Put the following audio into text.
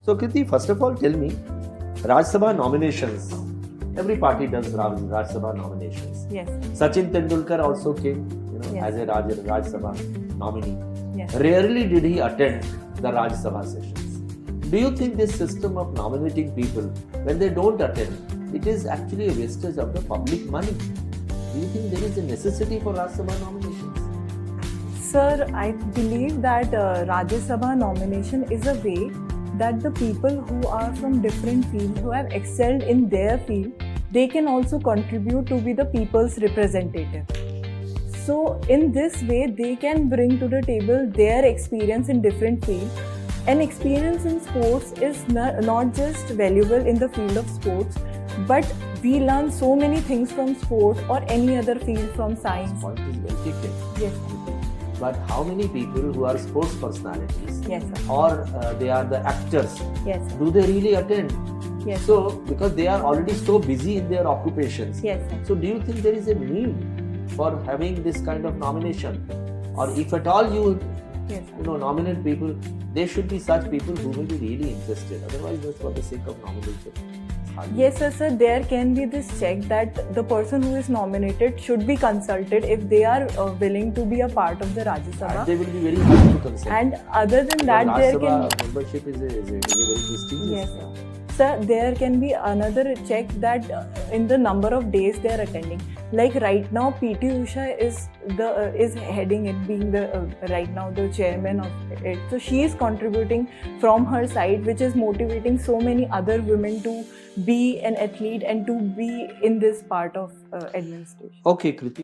So Kriti, first of all, tell me, Rajya Sabha nominations. Every party does Rajya Sabha nominations. Yes. Sachin Tendulkar also came, Yes. as a Rajya Sabha nominee. Yes. Rarely did he attend the Rajya Sabha sessions. Do you think this system of nominating people when they don't attend, it is actually a wastage of the public money? Do you think there is a necessity for Rajya Sabha nominations? Sir, I believe that Rajya Sabha nomination is a way that the people who are from different fields, who have excelled in their field, they can also contribute to be the people's representative. So in this way, they can bring to the table their experience in different fields. And experience in sports is not just valuable in the field of sports, but we learn so many things from sport or any other field from science. Point is well taken. Yes. But how many people who are sports personalities Yes, sir. or they are the actors, Yes, sir. do they really attend? Yes. So, because they are already so busy in their occupations. Yes, sir. So, do you think there is a need for having this kind of nomination? Or if at all you Yes, sir. nominate people, they should be such people who may be really interested. Otherwise, just for the sake of nomination. Yes, sir. There can be this check that the person who is nominated should be consulted if they are willing to be a part of the Rajya And Sabha. they will be very happy to consent. And other than that, Rajya there Sabha can membership is a very prestigious. Yes, sir, there can be another check that in the number of days they are attending. Like right now, PT Usha is heading it, being the right now the chairman of it. So she is contributing from her side, which is motivating so many other women to be an athlete and to be in this part of administration. Okay, Kriti.